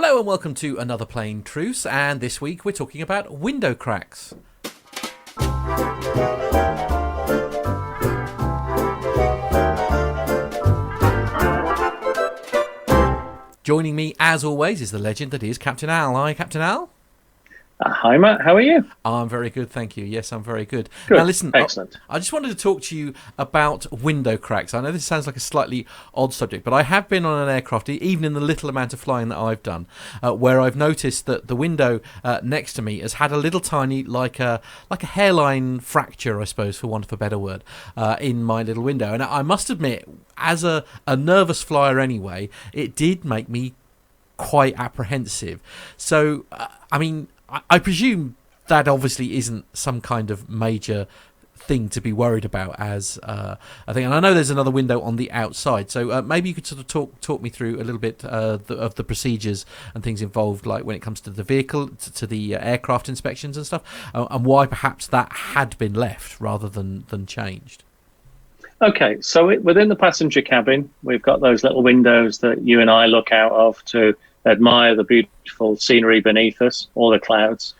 Hello and welcome to another Plane Truce, and this week we're talking about window cracks. Joining me, as always, is the legend that is Captain Al. Hi, Captain Al. Hi, Matt. How are you? I'm very good, thank you. Yes, I'm very good. Good. Now, listen, Excellent. I just wanted to talk to you about window cracks. I know this sounds like a slightly odd subject, but I have been on an aircraft, even in the little amount of flying that I've done, where I've noticed that the window next to me has had a little tiny, like a hairline fracture, I suppose, for want of a better word, in my little window. And I must admit, as a nervous flyer anyway, it did make me quite apprehensive. So, I presume that obviously isn't some kind of major thing to be worried about as a thing. And I know there's another window on the outside, so maybe you could sort of talk me through a little bit of the procedures and things involved, like when it comes to the vehicle, to the aircraft inspections and stuff, and why perhaps that had been left rather than changed. Okay, so within the passenger cabin, we've got those little windows that you and I look out of to admire the beautiful scenery beneath us, all the clouds.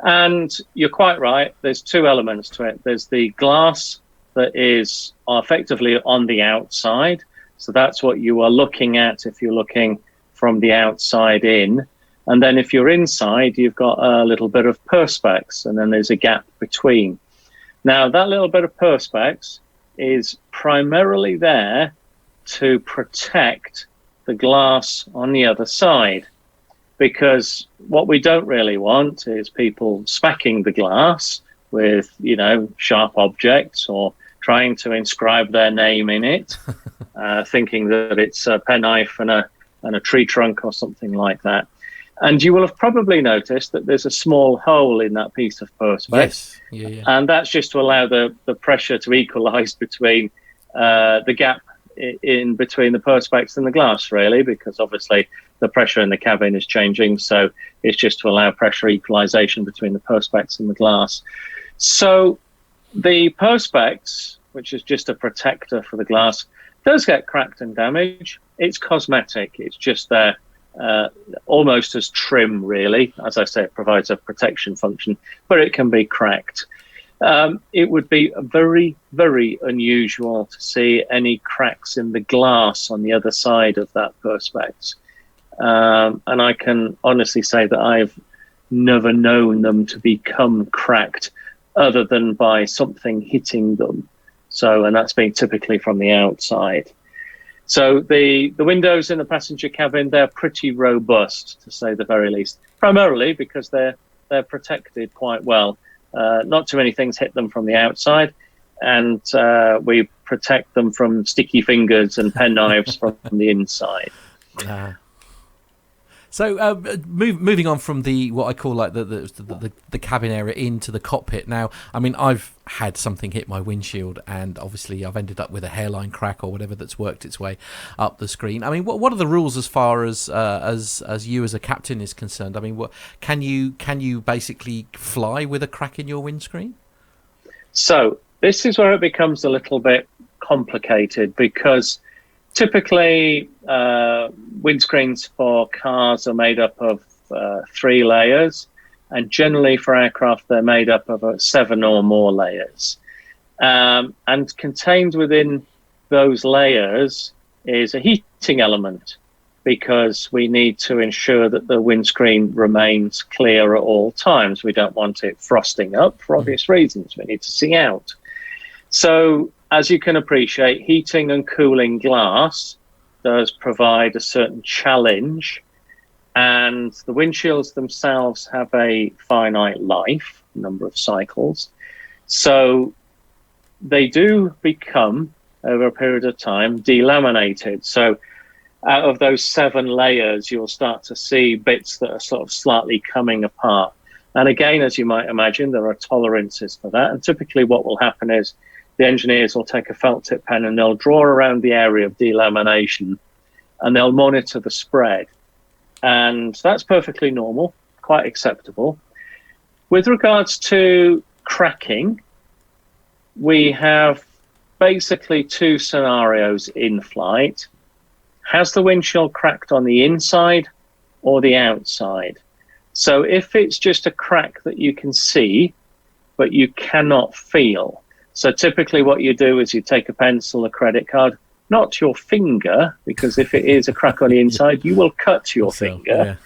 And you're quite right, there's two elements to it. There's the glass that is effectively on the outside. So that's what you are looking at if you're looking from the outside in. And then if you're inside, you've got a little bit of perspex, and then there's a gap between. Now, that little bit of perspex is primarily there to protect the glass on the other side, because what we don't really want is people smacking the glass with, sharp objects or trying to inscribe their name in it, thinking that it's a penknife and a tree trunk or something like that. And you will have probably noticed that there's a small hole in that piece of perspex. Yes. Yeah. And that's just to allow the pressure to equalize between the gap in between the perspex and the glass, really, because obviously the pressure in the cabin is changing. So it's just to allow pressure equalization between the perspex and the glass. So the perspex, which is just a protector for the glass, does get cracked and damaged. It's cosmetic. It's just there almost as trim, really. As I say, it provides a protection function, but it can be cracked. It would be very, very unusual to see any cracks in the glass on the other side of that perspex. And I can honestly say that I've never known them to become cracked other than by something hitting them. And that's been typically from the outside. So the windows in the passenger cabin, they're pretty robust, to say the very least, primarily because they're protected quite well. Not too many things hit them from the outside, and we protect them from sticky fingers and pen knives from the inside. So moving on from what I call like the cabin area into the cockpit. Now, I mean, I've had something hit my windshield, and obviously I've ended up with a hairline crack or whatever that's worked its way up the screen. I mean, what are the rules as far as you as a captain is concerned? I mean, can you basically fly with a crack in your windscreen? So this is where it becomes a little bit complicated, because typically, windscreens for cars are made up of 3 layers, and generally for aircraft, they're made up of 7 or more layers. And contained within those layers is a heating element, because we need to ensure that the windscreen remains clear at all times. We don't want it frosting up for obvious reasons. We need to see out. So, as you can appreciate, heating and cooling glass does provide a certain challenge, and the windshields themselves have a finite life, number of cycles. So they do become, over a period of time, delaminated. So out of those 7 layers, you'll start to see bits that are sort of slightly coming apart. And again, as you might imagine, there are tolerances for that. And typically what will happen is the engineers will take a felt tip pen and they'll draw around the area of delamination, and they'll monitor the spread. And that's perfectly normal, quite acceptable. With regards to cracking, we have basically 2 scenarios in flight. Has the windshield cracked on the inside or the outside. So if it's just a crack that you can see, but you cannot feel. So typically what you do is you take a pencil, a credit card, not your finger, because if it is a crack on the inside, you will cut your finger,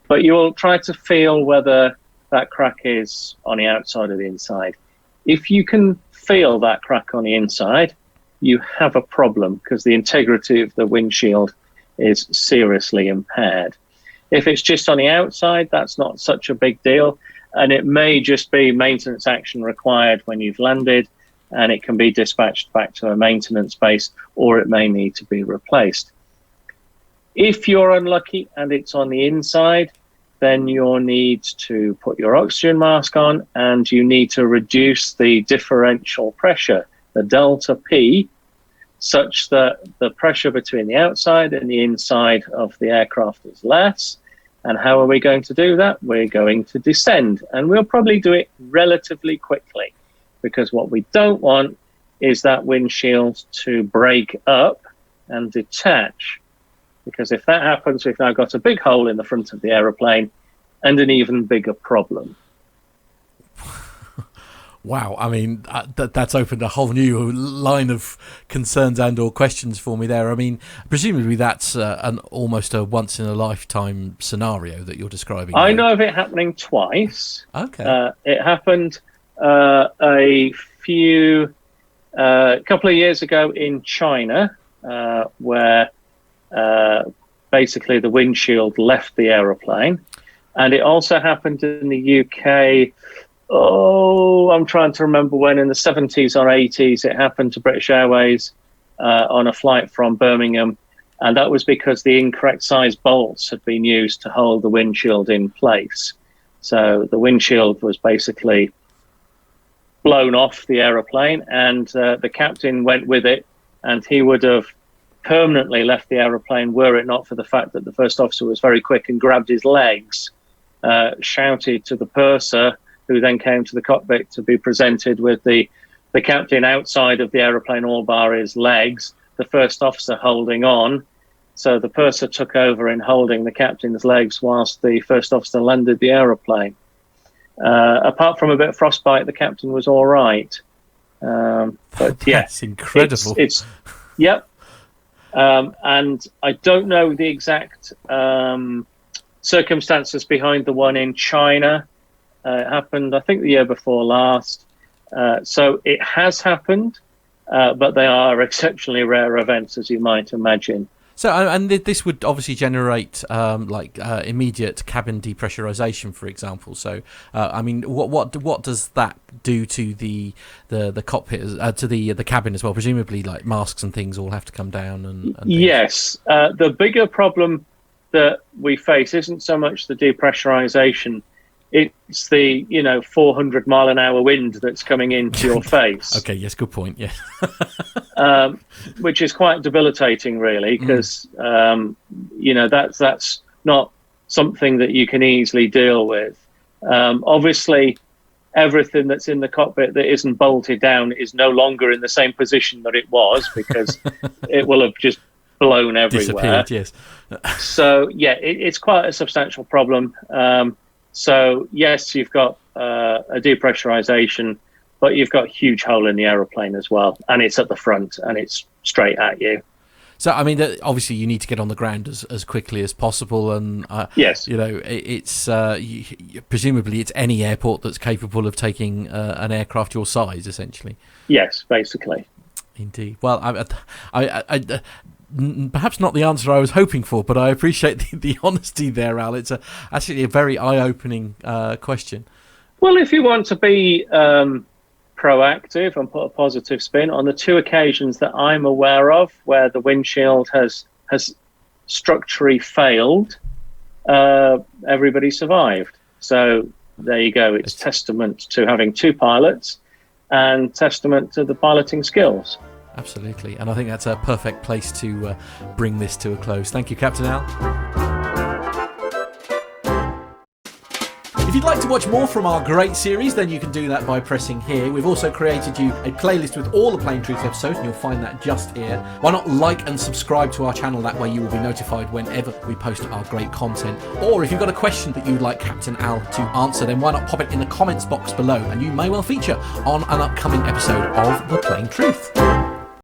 but you will try to feel whether that crack is on the outside or the inside. If you can feel that crack on the inside, you have a problem because the integrity of the windshield is seriously impaired. If it's just on the outside, that's not such a big deal, and it may just be maintenance action required when you've landed, and it can be dispatched back to a maintenance base, or it may need to be replaced. If you're unlucky and it's on the inside, then you'll need to put your oxygen mask on, and you need to reduce the differential pressure, the delta P, such that the pressure between the outside and the inside of the aircraft is less. And how are we going to do that? We're going to descend, and we'll probably do it relatively quickly, because what we don't want is that windshield to break up and detach, because if that happens, we've now got a big hole in the front of the aeroplane and an even bigger problem. Wow, I mean, that's opened a whole new line of concerns and or questions for me there. I mean, presumably that's almost a once-in-a-lifetime scenario that you're describing. I know of it happening twice. Okay. It happened a couple of years ago in China, where basically the windshield left the aeroplane. And it also happened in the UK. I'm trying to remember when, in the 70s or 80s, it happened to British Airways on a flight from Birmingham. And that was because the incorrect size bolts had been used to hold the windshield in place. So the windshield was basically blown off the aeroplane, and the captain went with it, and he would have permanently left the aeroplane were it not for the fact that the first officer was very quick and grabbed his legs, shouted to the purser, who then came to the cockpit to be presented with the captain outside of the aeroplane, all bar his legs, the first officer holding on. So the purser took over in holding the captain's legs whilst the first officer landed the aeroplane. Apart from a bit of frostbite, the captain was all right. But yeah, that's incredible. Yep. And I don't know the exact circumstances behind the one in China. It happened, I think, the year before last. So it has happened, but they are exceptionally rare events, as you might imagine. So, and this would obviously generate immediate cabin depressurization, for example. So, I mean, what does that do to the cockpit, to the cabin as well? Presumably, like masks and things all have to come down. And yes, the bigger problem that we face isn't so much the depressurization. It's the 400 mile an hour wind that's coming into your face. Okay, yes, good point. Yeah, which is quite debilitating, really, because that's not something that you can easily deal with. Obviously, everything that's in the cockpit that isn't bolted down is no longer in the same position that it was, because it will have just blown everywhere. Disappeared, yes. So yeah, it's quite a substantial problem. So yes, you've got a depressurization, but you've got a huge hole in the aeroplane as well, and it's at the front and it's straight at you. So I mean, obviously, you need to get on the ground as quickly as possible, and yes, it's presumably it's any airport that's capable of taking an aircraft your size, essentially. Yes, basically. Indeed. Well, I perhaps not the answer I was hoping for, but I appreciate the honesty there, Al. It's actually a very eye-opening question. Well, if you want to be proactive and put a positive spin, on the two occasions that I'm aware of where the windshield has structurally failed, everybody survived. So there you go. It's testament to having two pilots and testament to the piloting skills. Absolutely, and I think that's a perfect place to bring this to a close. Thank you, Captain Al. If you'd like to watch more from our great series, then you can do that by pressing here. We've also created you a playlist with all the Plain Truth episodes, and you'll find that just here. Why not like and subscribe to our channel? That way you will be notified whenever we post our great content. Or if you've got a question that you'd like Captain Al to answer, then why not pop it in the comments box below, and you may well feature on an upcoming episode of The Plain Truth.